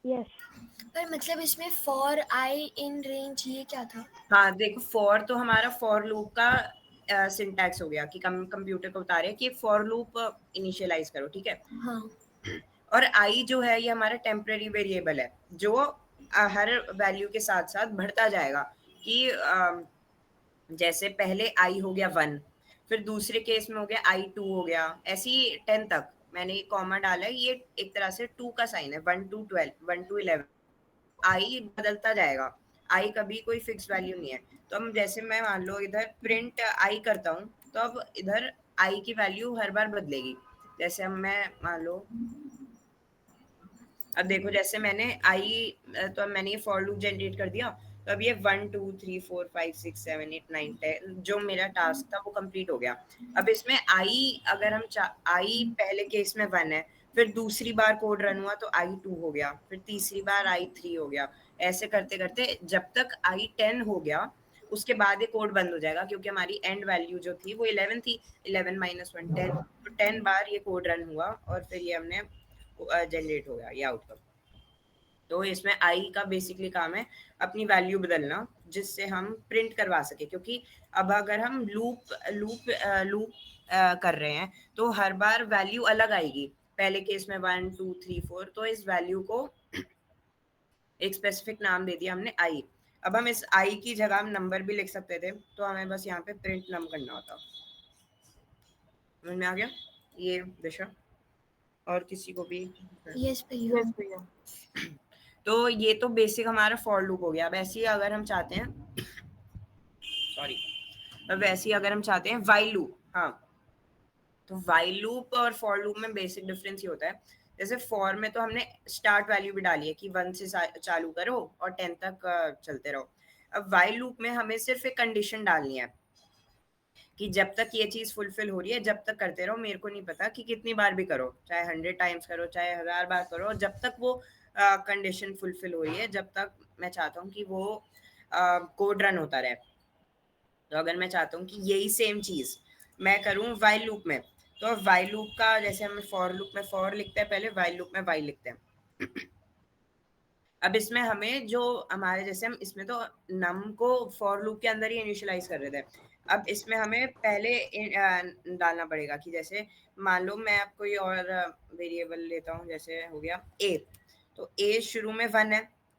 यस। पर मतलब इसमें फॉर आई इन रेंज ये क्या था? हाँ देखो, फॉर तो हमारा फॉर लूप का सिंटैक्स हो गया कि कंप्यूटर को बता रहे हैं कि फॉर लूप इनिशियलाइज करो, ठीक है। हाँ। और आई जो है ये हमारा टेम्परेरी वेरिएबल है जो हर वैल्यू के साथ साथ बढ़ता जाएगा कि जैसे पहले आई हो गया 1, फिर दूसरे केस में हो गया आई 2 हो गया, ऐसी 10 तक मैंने ये कॉमा डाला है, ये एक तरह से 2 का साइन है, 1 to 12, 1 to 11 आई बदलता जाएगा, आई कभी कोई फिक्स वैल्यू नहीं है। तो हम जैसे मैं मान लो इधर प्रिंट आई करता हूँ तो अब इधर आई की वैल्यू हर बार बदलेगी। जैसे अब मैं मान लो अब देखो जैसे मैंने आई तो अब मैंने ये फॉर लूप जनरेट कर दिया, तो अब ये 1 2 3 4 5 6 7 8 9 10 जो मेरा टास्क था वो कंप्लीट हो गया। अब इसमें आई अगर हम आई पहले केस में 1 है, फिर दूसरी बार कोड रन हुआ तो आई 2 हो गया, फिर तीसरी बार आई 3 हो गया, ऐसे करते करते जब तक आई 10 हो गया उसके बाद ये कोड बंद हो जाएगा, क्योंकि हमारी एंड वैल्यू जो थी वो 11 थी, 11 -1 10, तो 10 बार ये कोड रन हुआ और फिर ये हमने जनरेट हो गया ये आउटकम। तो इसमें आई का बेसिकली काम है अपनी वैल्यू बदलना जिससे हम प्रिंट करवा सके, क्योंकि अब अगर हम लूप कर रहे हैं तो हर बार वैल्यू अलग आएगी, पहले केस में 1 2 3 4, तो इस वैल्यू को एक स्पेसिफिक नाम दे दिया हमने आई। अब हम इस आई की जगह हम नंबर भी लिख सकते थे, तो हमें बस यहाँ पे प्रिंट नम करना होता। समझ में आ गया ये दिशा? और किसी को भी? यस भैया। तो ये तो बेसिक हमारा फॉर लूप हो गया। अब ऐसे ही अगर हम चाहते हैं अब ऐसे ही अगर हम चाहते हैं व्हाइल लूप, हाँ तो व्हाइल लूप और फॉर लूप में बेसिक डिफरेंस ये होता है, जैसे फॉर में तो हमने स्टार्ट वैल्यू भी डाली है कि 1 से चालू करो और 10 तक चलते रहो। अब व्हाइल लूप में हमें सिर्फ एक कंडीशन डालनी है कि जब तक ये चीज फुलफिल हो रही है जब तक करते रहो, मेरे को नहीं पता कि कितनी बार भी करो, चाहे 100 टाइम्स करो चाहे 1000 बार करो, जब तक वो कंडीशन फुलफिल हो रही है जब तक मैं चाहता हूँ कि वो कोड रन होता रहे। तो अगर मैं चाहता हूँ कि यही सेम चीज मैं करूँ व्हाइल लूप में, तो व्हाइल लूप का जैसे हम फॉर लूप में फॉर लिखते हैं पहले, व्हाइल लूप में व्हाइल लिखते हैं। अब इसमें हमें जो हमारे जैसे हम इसमें तो नम को फॉर लूप के अंदर ही इनिशियलाइज कर रहे थे, अब इसमें हमें पहले डालना पड़ेगा कि जैसे मान लो मैं अब कोई और वेरिएबल लेता हूँ, जैसे हो गया a, तो a शुरू में 1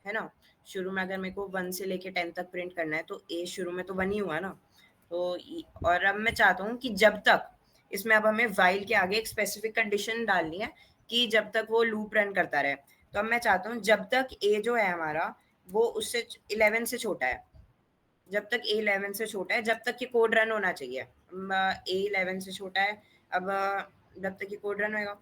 है ना, शुरू में अगर मेरे को 1 से लेके 10 तक प्रिंट करना है तो a शुरू में तो 1 ही हुआ ना। तो और अब मैं चाहता हूँ कि जब तक इसमें अब हमें व्हाइल के आगे एक स्पेसिफिक कंडीशन डालनी है कि जब तक वो लूप रन करता रहे। तो अब मैं चाहता हूँ जब तक a जो है हमारा वो उससे 11 से छोटा है, जब तक a 11 से छोटा है जब तक ये कोड रन होना चाहिए। a 11 से छोटा है, अब जब तक ये कोड रन होगा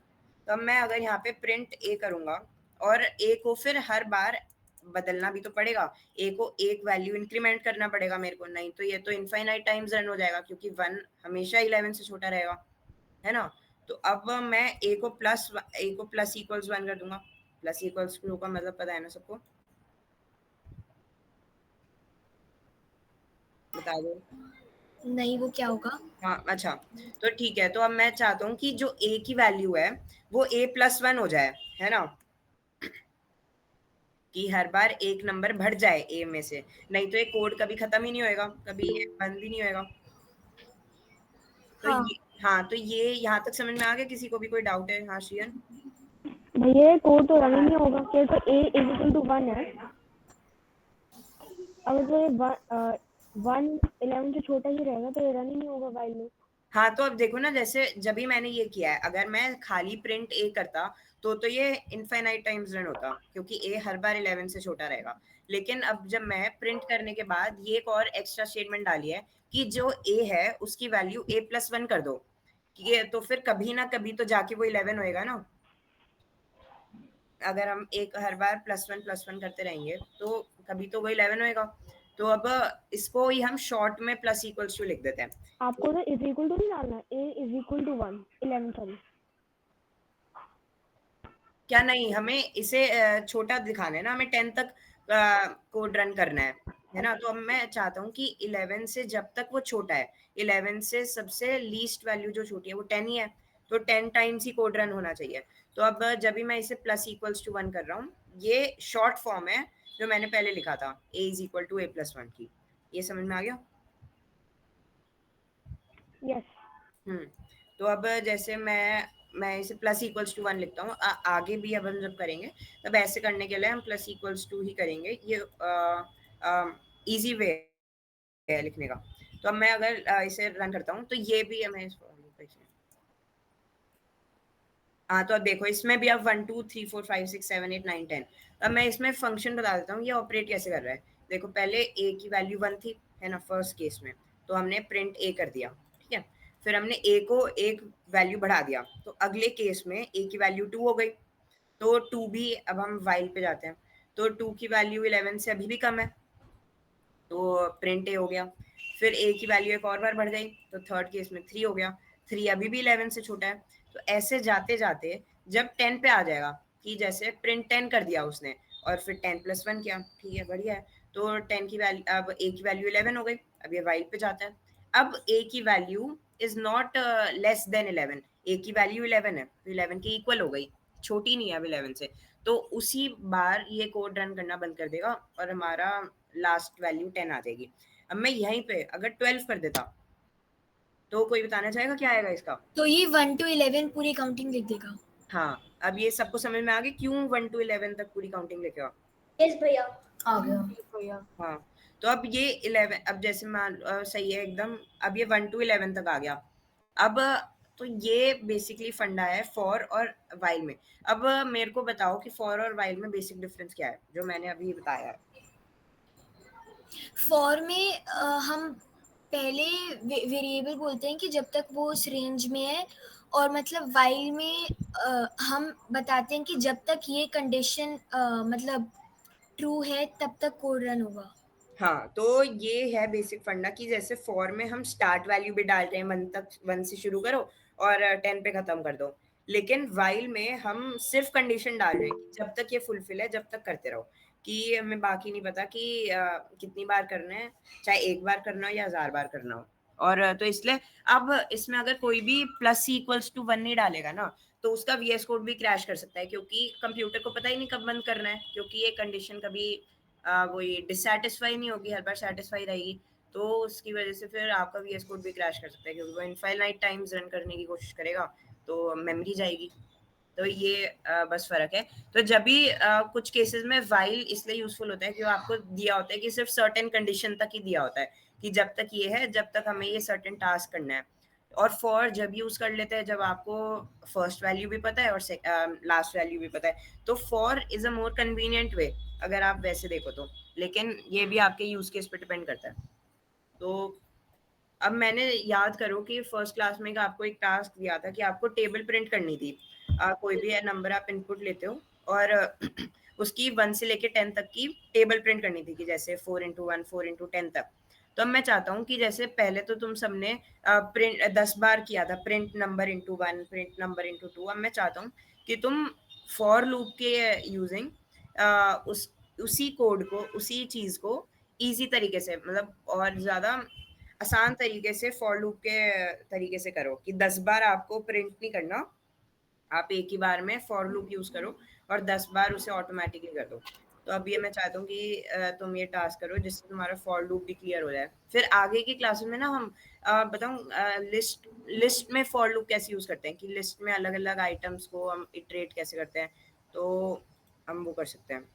तो अब मैं अगर यहाँ पे प्रिंट a करूंगा और a को फिर हर बार बदलना भी तो पड़ेगा, a को एक वैल्यू इंक्रीमेंट करना पड़ेगा मेरे को, नहीं तो ये तो इनफाइनाइट टाइम्स रन हो जाएगा क्योंकि 1 हमेशा 11 से छोटा रहेगा, है ना। तो अब मैं a को प्लस इक्वल्स 1 कर दूंगा, प्लस इक्वल्स 2 का मतलब पता है ना सबको, बता दो। नहीं वो क्या होगा? हाँ अच्छा, तो ठीक है, तो अब मैं चाहता हूँ कि जो a की वैल्यू है वो a+1 हो जाए, है ना, कि हर बार एक नंबर बढ़ जाए a में से, नहीं तो ये कोड कभी खत्म ही नहीं होएगा, कभी ये बंद भी नहीं होएगा। तो हाँ। हाँ तो ये यहाँ तक समझ में आ गया? किसी को भी कोई डाउट है? हाँ श्रियन? भैया कोड तो रन ही नहीं होगा, क्या तो a = 1 है, अगर तो 1 11 से छोटा ही रहेगा तो ये रन ही नहीं होगा व्हाइल लूप। हाँ, तो अब देखो ना, जैसे जब भी मैंने ये किया है, अगर मैं खाली प्रिंट ए करता तो ये इनफाइनाइट टाइम्स रन होता, क्योंकि ए हर बार 11 से छोटा रहेगा। लेकिन अब जब मैं प्रिंट करने के बाद ये एक और एक्स्ट्रा स्टेटमेंट डाली है कि जो ए है उसकी वैल्यू a+1 कर दो, ये तो फिर कभी ना कभी तो जाके वो 11 होएगा ना। अगर हम एक हर बार +1 करते रहेंगे तो कभी तो वो 11 होएगा। तो अब इसको ही हम शॉर्ट में प्लस इक्वल्स टू लिख देते हैं। आपको तो इज इक्वल टू नहीं डालना, a=1 11 सॉरी। क्या नहीं, हमें इसे छोटा दिखाना है ना, हमें 10 तक कोड रन करना है ना। तो अब मैं चाहता हूँ कि 11 से जब तक वो छोटा है, 11 से सबसे लीस्ट वैल्यू जो छोटी है वो 10 ही है, तो 10 टाइम्स ही कोड रन होना चाहिए। तो अब जब भी मैं इसे +=1 कर रहा हूँ, ये शॉर्ट फॉर्म है जो मैंने पहले लिखा था, a=a+1 की। ये समझ में आ गया? यस। तो अब जैसे मैं इसे +=1 लिखता हूँ। आगे भी अब हम जब करेंगे तब ऐसे करने के लिए हम += ही करेंगे। ये इजी वे है लिखने का। तो अब मैं अगर इसे रन करता हूँ तो ये भी हमें हाँ, तो अब देखो इसमें भी अब 1 2 3 4 5 6 7 8 9 10। अब मैं इसमें फंक्शन बता देता हूँ ये ऑपरेट कैसे कर रहा है। देखो पहले a की वैल्यू 1 थी, है ना, फर्स्ट केस में, तो हमने प्रिंट a कर दिया, ठीक है। फिर हमने a को एक वैल्यू बढ़ा दिया, तो अगले केस में a की वैल्यू 2 हो गई, तो 2 भी, अब हम while पे जाते हैं, तो 2 की वैल्यू 11 से अभी भी कम है, तो प्रिंट a हो गया। फिर a की वैल्यू एक और बार बढ़ गई, तो थर्ड केस में 3 हो गया, 3 अभी भी 11 से छोटा है। तो ऐसे जाते जाते जब 10 पे आ जाएगा, कि जैसे प्रिंट 10 कर दिया उसने और फिर 10+1 किया, ठीक है, बढ़िया है। तो 10 की वैल्यू, अब a की वैल्यू 11 हो गई, अब ये while पे जाता है। अब a की value is not less than 11, a की वैल्यू 11 है, तो 11 के इक्वल हो गई, छोटी नहीं है अब 11 से। तो उसी बार ये कोड रन करना बंद कर देगा और हमारा लास्ट वैल्यू 10 आ जाएगी। अब मैं यहीं पे अगर 12 कर देता तो कोई बताना चाहेगा क्या आएगा इसका? तो ये 1 to 11 पूरी काउंटिंग लिख देगा। हाँ, अब ये सबको समझ में आ गया क्यों 1 to 11 तक पूरी काउंटिंग लिखेगा? Yes, भैया. आ गया। हाँ, तो अब ये 11, अब जैसे मान सही है एकदम, अब ये 1 to 11 तक आ गया। अब तो ये बेसिकली फंडा है फॉर और वाइल में। अब मेरे को बताओ कि फॉर और वाइल में बेसिक डिफरेंस क्या है जो मैंने अभी बताया है। फॉर में हम पहले वेरिएबल बोलते हैं कि जब तक वो उस रेंज में है, और मतलब वाइल में हम बताते हैं कि जब तक ये कंडीशन मतलब ट्रू है तब तक कोड रन होगा। हाँ, तो ये है बेसिक फंडा कि जैसे फॉर में हम स्टार्ट वैल्यू भी डालते हैं, 1 तक, 1 से शुरू करो और 10 पे खत्म कर दो। लेकिन वाइल में हम सिर्फ कंडीशन डाल रहे हैं कि जब तक ये फुलफिल है जब तक करते रहो, कि हमें बाकी नहीं पता कि कितनी बार करना है, चाहे एक बार करना हो या 1000 बार करना हो। और तो इसलिए अब इसमें अगर कोई भी +=1 नहीं डालेगा ना, तो उसका VS कोड भी क्रैश कर सकता है, क्योंकि कंप्यूटर को पता ही नहीं कब बंद करना है, क्योंकि ये कंडीशन कभी वो ये डिससैटिस्फाई नहीं होगी, हर बार सैटिस्फाई रहेगी। तो उसकी वजह से फिर आपका VS कोड भी क्रैश कर सकता है, क्योंकि वो इनफाइनाइट टाइम्स रन करने की कोशिश करेगा तो मेमोरी जाएगी। तो ये बस फ़र्क है। तो जब भी कुछ केसेस में वाइल इसलिए यूज़फुल होता है कि वो आपको दिया होता है कि सिर्फ सर्टेन कंडीशन तक ही दिया होता है, कि जब तक ये है जब तक हमें ये सर्टेन टास्क करना है। और फॉर जब यूज़ कर लेते हैं जब आपको फर्स्ट वैल्यू भी पता है और लास्ट वैल्यू भी पता है, तो for is a more convenient way अगर आप वैसे देखो तो। लेकिन ये भी आपके यूज़ केस पे डिपेंड करता है। तो अब मैंने याद करो कि फर्स्ट क्लास में आपको एक टास्क दिया था कि आपको टेबल प्रिंट करनी थी। कोई भी नंबर आप इनपुट लेते हो और उसकी 1 से लेके 10 तक की टेबल प्रिंट करनी थी, कि जैसे 4 into 1 4 into 10 तक। तो अब मैं चाहता हूँ कि जैसे पहले तो तुम सबने प्रिंट 10 बार किया था, print number into 1, print number into 2। अब मैं चाहता हूँ कि तुम फॉर लूप के यूजिंग उसी कोड को, उसी चीज़ को ईजी तरीके से, मतलब और ज़्यादा आसान तरीके से फॉर लूप के तरीके से करो, कि 10 बार आपको प्रिंट नहीं करना, आप एक ही बार में फॉर लूप यूज करो और 10 बार उसे ऑटोमेटिकली कर दो। तो अब ये मैं चाहता हूँ कि तुम ये टास्क करो जिससे तुम्हारा फॉर लूप भी क्लियर हो जाए। फिर आगे की क्लासेस में ना हम बताऊँ लिस्ट में फॉर लूप कैसे यूज करते हैं, कि लिस्ट में अलग अलग आइटम्स को हम इटरेट कैसे करते हैं, तो हम वो कर सकते हैं।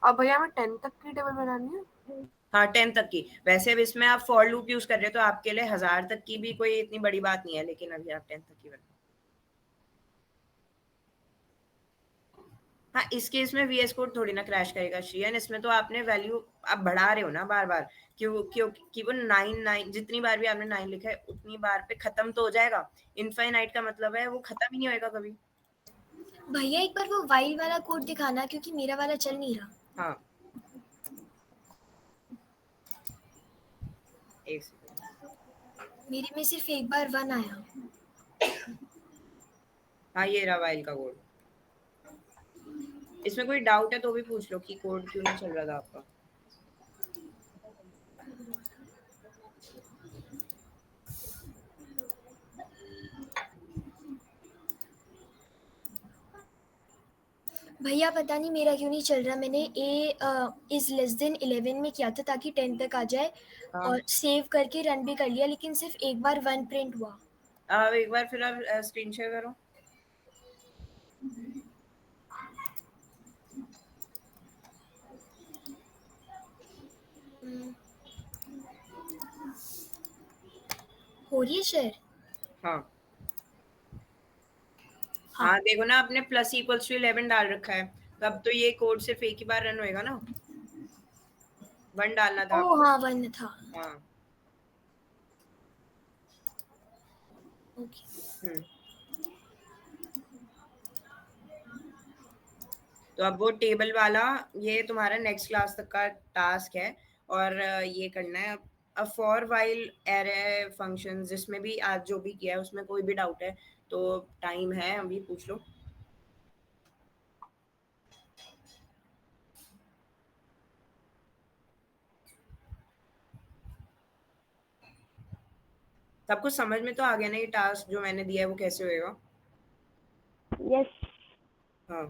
अब भैया हमें 10 तक की टेबल बनानी है। हाँ 10 तक की। वैसे अब इसमें आप फॉर लूप यूज कर रहे हो तो आपके लिए 1000 तक की भी कोई इतनी बड़ी बात नहीं है, लेकिन अभी आप 10 तक की बना। हाँ इस केस में VS कोड थोड़ी ना क्रैश करेगा श्रियन, इसमें तो आपने वैल्यू आप बढ़ा रहे हो ना बार बार, क्योंकि वो 9 जितनी बार भी आपने 9 लिखा है उतनी बार पे खत्म तो हो जाएगा। इनफाइनाइट का मतलब है वो खत्म ही नहीं होएगा कभी। भैया एक बार वो वाइल वाला कोड दिखाना, क्योंकि मेरा वाला चल नहीं रहा। हाँ एक सेकंड, मेरे में सिर्फ एक बार 1 आया। हाँ ये रहा वाइल का कोड। इसमें कोई डाउट है तो भी पूछ लो कि कोड क्यों नहीं चल रहा था आपका। भैया पता नहीं मेरा क्यों नहीं चल रहा। मैंने a इज लेस देन 11 में किया था ताकि 10 तक आ जाए, हाँ और सेव करके रन भी कर लिया, लेकिन सिर्फ एक बार 1 प्रिंट हुआ। अब एक बार फिर आप स्क्रीन शेयर करो। हो रही है शेयर? हाँ हाँ। हाँ देखो ना आपने प्लस इक्वल्स टू 11 डाल रखा है, तो अब तो ये कोड सिर्फ एक ही बार रन होएगा ना। 1 डालना था ओ आपको। हाँ 1 था। हाँ ओके। तो अब वो टेबल वाला ये तुम्हारा नेक्स्ट क्लास तक का टास्क है, और ये करना है। अब फॉर वाइल एरे फंक्शन जिसमें भी आज जो भी किया है उसमें कोई भी डाउट है तो टाइम है, अभी पूछ लो। सबको समझ में तो आ गया ना ये टास्क जो मैंने दिया है वो कैसे होएगा? यस। हाँ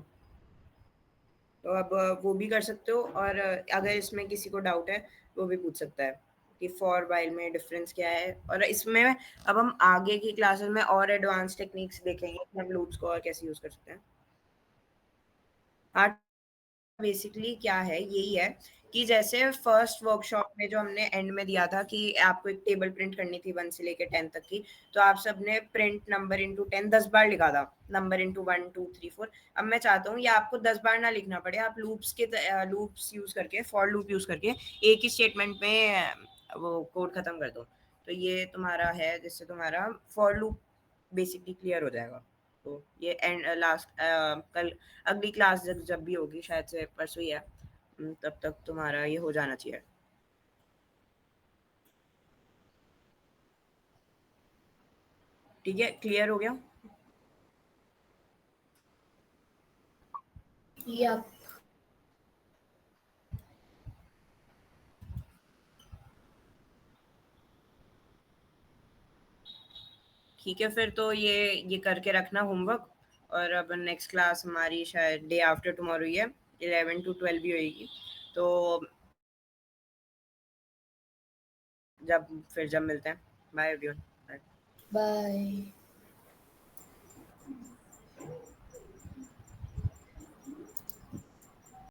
तो अब वो भी कर सकते हो, और अगर इसमें किसी को डाउट है वो भी पूछ सकता है कि फॉर वाइल में डिफरेंस क्या है। और इसमें अब हम आगे की क्लासेस में और एडवांस टेक्निक्स देखेंगे कि हम लूप्स को और कैसे यूज कर सकते हैं। हाँ बेसिकली क्या है यही है कि जैसे फर्स्ट वर्कशॉप में जो हमने एंड में दिया था कि आपको एक टेबल प्रिंट करनी थी 1 से लेकर 10 तक की, तो आप सबने प्रिंट नंबर इंटू 10 10 बार लिखा था, नंबर इंटू 1 2 3 4। अब मैं चाहता हूँ ये आपको 10 बार ना लिखना पड़े, आप लूप्स यूज करके, फॉर लूप यूज करके एक ही स्टेटमेंट में वो कोड खत्म कर दो। तो ये तुम्हारा है जिससे तुम्हारा फॉर लूप बेसिकली क्लियर हो जाएगा। तो ये एंड लास्ट कल अगली क्लास जब भी होगी, शायद से परसों ही है, तब तक तुम्हारा ये हो जाना चाहिए। ठीक है क्लियर हो गया? या ठीक है फिर तो ये करके रखना होमवर्क। और अब नेक्स्ट क्लास हमारी शायद डे आफ्टर टुमारो ही है, 11 to 12 भी होगी। तो जब मिलते हैं, बाय एवरीवन। बाय।